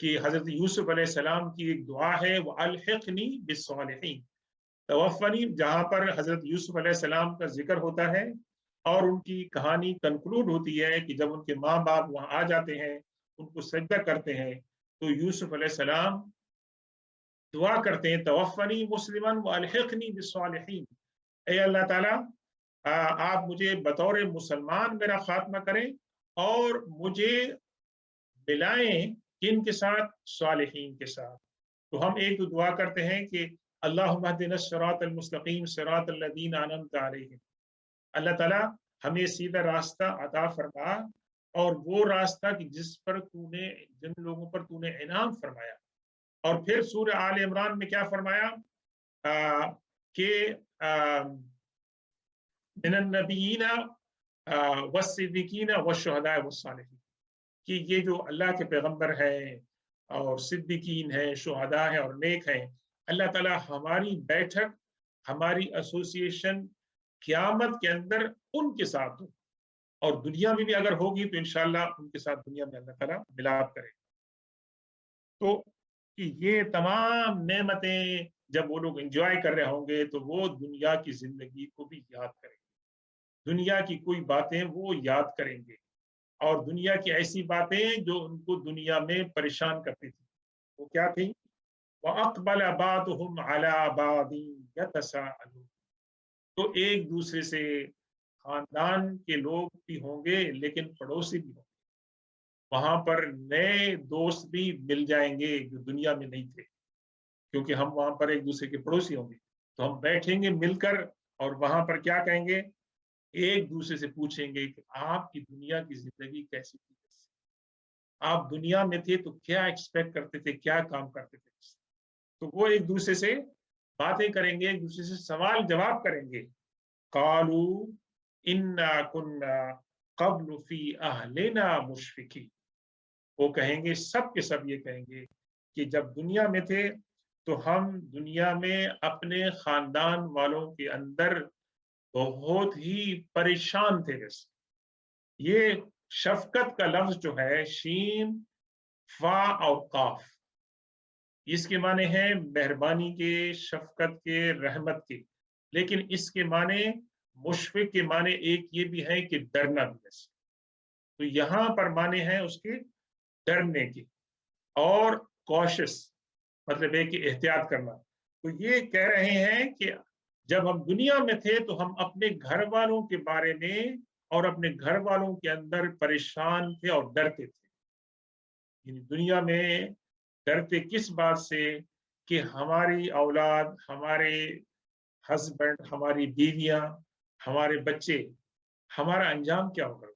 S1: کی حضرت یوسف علیہ السلام کی ایک دعا ہے, وَأَلْحِقْنِي بِالصَّالِحِينَ, توفنی, جہاں پر حضرت یوسف علیہ السلام کا ذکر ہوتا ہے اور ان کی کہانی کنکلوڈ ہوتی ہے کہ جب ان کے ماں باپ وہاں آ جاتے ہیں, ان کو سجدہ کرتے ہیں, تو یوسف علیہ السلام دعا کرتے ہیں, توفنی مسلماً والحقنی بالصالحین, اے اللہ تعالیٰ آپ مجھے بطور مسلمان میرا خاتمہ کریں اور مجھے ملائیں کن کے ساتھ, صالحین کے ساتھ. تو ہم ایک دعا کرتے ہیں کہ اللہم اہدنا الصراط المستقیم صراط الذین انعمت علیہم, اللہ تعالیٰ ہمیں سیدھا راستہ عطا فرما اور وہ راستہ کہ جس پر تو نے, جن لوگوں پر تو نے انعام فرمایا. اور پھر سورہ آل عمران میں کیا فرمایا کہ من النبیین والصدیقین والشہداء والصالحین, کہ یہ جو اللہ کے پیغمبر ہیں اور صدیقین ہیں, شہداء ہیں اور نیک ہیں, اللہ تعالیٰ ہماری بیٹھک, ہماری ایسوسیشن قیامت کے اندر ان کے ساتھ ہو, اور دنیا میں بھی اگر ہوگی تو انشاءاللہ ان کے ساتھ دنیا میں اللہ تعالیٰ ملاپ کرے. تو یہ تمام نعمتیں جب وہ لوگ انجوائے کر رہے ہوں گے تو وہ دنیا کی زندگی کو بھی یاد کریں گے, دنیا کی کوئی باتیں وہ یاد کریں گے, اور دنیا کی ایسی باتیں جو ان کو دنیا میں پریشان کرتی تھی وہ کیا تھی, وَأَقْبَلَ بَعْضُهُمْ عَلَى بَعْضٍ يَتَسَاءَلُونَ, تو ایک دوسرے سے خاندان کے لوگ بھی ہوں گے لیکن پڑوسی بھی ہوں گے, وہاں پر نئے دوست بھی مل جائیں گے جو دنیا میں نہیں تھے, کیونکہ ہم وہاں پر ایک دوسرے کے پڑوسی ہوں گے. تو ہم بیٹھیں گے مل کر اور وہاں پر کیا کہیں گے, ایک دوسرے سے پوچھیں گے کہ آپ کی دنیا کی زندگی کیسی تھی, آپ دنیا میں تھے تو کیا ایکسپیکٹ کرتے تھے, کیا کام کرتے تھے. تو وہ ایک دوسرے سے باتیں کریں گے, ایک دوسرے سے سوال جواب کریں گے. قالوا انا كنا قبل فی اہلنا مشفقین, وہ کہیں گے, سب کے سب یہ کہیں گے کہ جب دنیا میں تھے تو ہم دنیا میں اپنے خاندان والوں کے اندر بہت ہی پریشان تھے. ویسے یہ شفقت کا لفظ جو ہے, شین فا اور قاف, اس کے معنی ہے مہربانی کے, شفقت کے, رحمت کے, لیکن اس کے معنی مشفق کے معنی ایک یہ بھی ہے کہ ڈرنا بھی. ویسے تو یہاں پر معنی ہے اس کے ڈرنے کے, اور کوشش مطلب ہے کہ احتیاط کرنا. تو یہ کہہ رہے ہیں کہ جب ہم دنیا میں تھے تو ہم اپنے گھر والوں کے بارے میں اور اپنے گھر والوں کے اندر پریشان تھے اور ڈرتے تھے. یعنی دنیا میں ڈرتے کس بات سے کہ ہماری اولاد, ہمارے ہسبینڈ, ہماری بیویاں, ہمارے بچے, ہمارا انجام کیا ہوگا,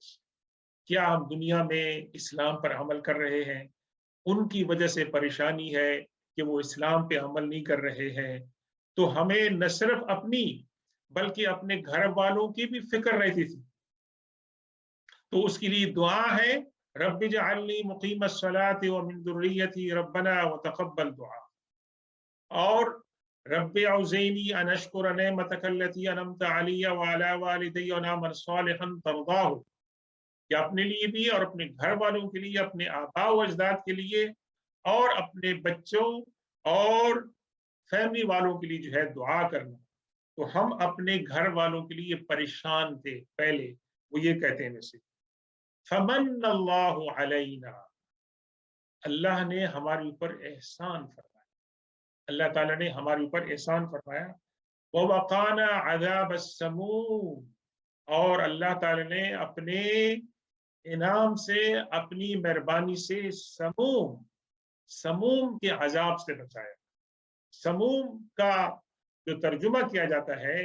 S1: کیا ہم دنیا میں اسلام پر عمل کر رہے ہیں, ان کی وجہ سے پریشانی ہے کہ وہ اسلام پہ عمل نہیں کر رہے ہیں. تو ہمیں نہ صرف اپنی بلکہ اپنے گھر والوں کی بھی فکر رہتی تھی. تو اس کے لیے دعا ہے, رب اجعلنی مقیم الصلاۃ ومن ذریتی ربنا وتقبل دعا, اور رب اوزعنی ان اشکر نعمتک التی انعمت علی وعلی والدی وان اعمل صالحا ترضاہ, کہ اپنے لیے بھی اور اپنے گھر والوں کے لیے, اپنے آباء و اجداد کے لیے اور اپنے بچوں اور فیملی والوں کے لیے جو ہے دعا کرنا. تو ہم اپنے گھر والوں کے لیے پریشان تھے پہلے, وہ یہ کہتے ہیں ویسے فمن اللہ علینا, اللہ نے ہمارے اوپر احسان فرمایا, اللہ تعالیٰ نے ہمارے اوپر احسان فرمایا، وَوَقَانَا عَذَابَ السَّمُومِ، اور اللہ تعالیٰ نے اپنے انعام سے، اپنی مہربانی سے سموم کے عذاب سے بچایا۔ سموم کا جو ترجمہ کیا جاتا ہے،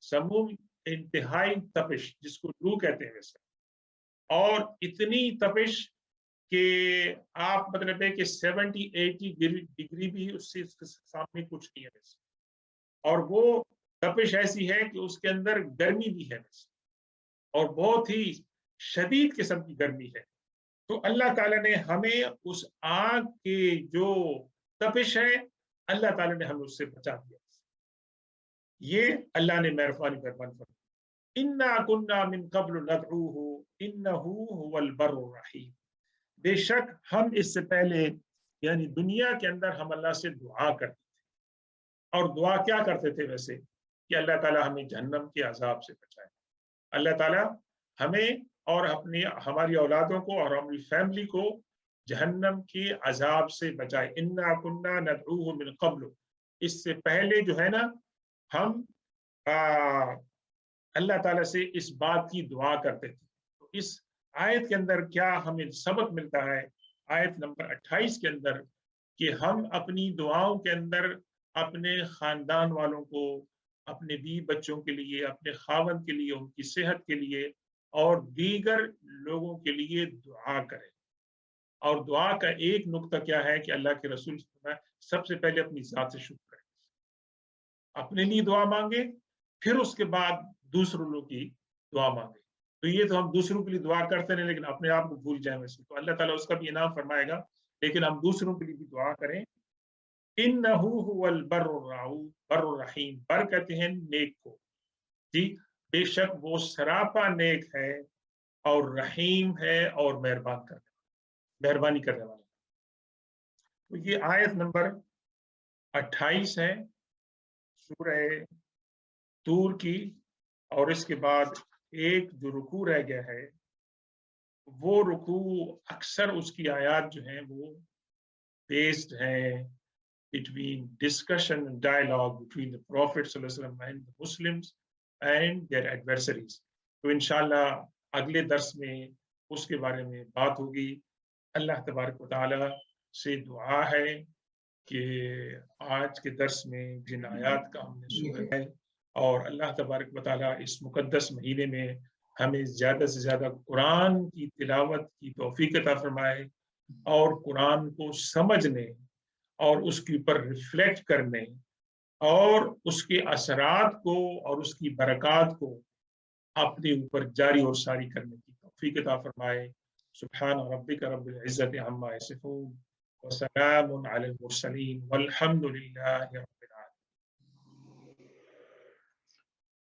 S1: سموم انتہائی تپش، جس کو لو کہتے ہیں ویسے، اور اتنی تپش کہ آپ مطلب ہے کہ 70-80 ڈگری بھی اس سے سامنے کچھ نہیں ہے ویسے، اور وہ تپش ایسی ہے کہ اس کے اندر گرمی بھی ہے ویسے، اور بہت ہی شدید قسم کی گرمی ہے۔ تو اللہ تعالیٰ نے ہمیں اس آگ کے جو تپش ہے، اللہ تعالیٰ نے ہمیں اس سے بچا دیا۔ یہ اللہ نے مہربانی فرمائی۔ اِنَّا كُنَّا مِن قَبْلُ نَدْعُوهُ إِنَّهُ هُوَ الْبَرُّ الرَّحِيمُ، بے شک ہم اس سے پہلے یعنی دنیا کے اندر ہم اللہ سے دعا کرتے تھے، اور دعا کیا کرتے تھے ویسے کہ اللہ تعالیٰ ہمیں جہنم کے عذاب سے بچائے، اللہ تعالیٰ ہمیں اور ہماری اولادوں کو اور ہماری فیملی کو جہنم کے عذاب سے بچائے۔ اِنَّا كُنَّا نَدْعُوهُ مِن قَبْلُ، اس سے پہلے جو ہے نا ہم اللہ تعالیٰ سے اس بات کی دعا کرتے تھے۔ تو اس آیت کے اندر کیا ہمیں سبق ملتا ہے، آیت نمبر 28 کے اندر، کہ ہم اپنی دعاؤں کے اندر اپنے خاندان والوں کو، اپنے بیوی بچوں کے لیے، اپنے خاوند کے لیے، ان کی صحت کے لیے اور دیگر لوگوں کے لیے دعا کریں۔ اور دعا کا ایک نقطہ کیا ہے کہ اللہ کے رسول صلی اللہ علیہ وسلم سب سے پہلے اپنی ذات سے شروع کریں، اپنے لیے دعا مانگے، پھر اس کے بعد دوسروں لوگوں کی دعا مانگے۔ تو یہ تو ہم دوسروں کے لیے دعا کرتے ہیں لیکن اپنے آپ کو بھول جائیں ویسے، تو اللہ تعالیٰ اس کا بھی انعام فرمائے گا، لیکن ہم دوسروں کے لیے بھی دعا کریں۔ اِنَّهُ هُوَ الْبَرُّ الرَّحِيمُ، بر کہتے ہیں نیک کو، جی بے شک وہ سراپا نیک ہے اور رحیم ہے اور مہربانی کرنے والا۔ تو یہ آیت نمبر 28 ہے سورہ طور کی، اور اس کے بعد ایک جو رکوع رہ گیا ہے، وہ رکوع اکثر اس کی آیات جو ہیں وہ بیسڈ ہیں between discussion and dialogue between the Prophet صلی اللہ علیہ وسلم and the Muslims and their adversaries۔ تو انشاءاللہ اگلے درس میں اس کے بارے میں بات ہوگی۔ اللہ تبارک و تعالیٰ سے دعا ہے کہ آج کے درس میں جن آیات کا ہم نے سنا ہے، اور اللہ تبارک و تعالیٰ اس مقدس مہینے میں ہمیں زیادہ سے زیادہ قرآن کی تلاوت کی توفیق عطا فرمائے، اور قرآن کو سمجھنے اور اس کے اوپر ریفلیکٹ کرنے اور اس کے اثرات کو اور اس کی برکات کو اپنے اوپر جاری اور ساری کرنے کی توفیق عطا فرمائے۔ سبحان ربک رب العزت عما یصفون وسلام علی المرسلین والحمد للہ۔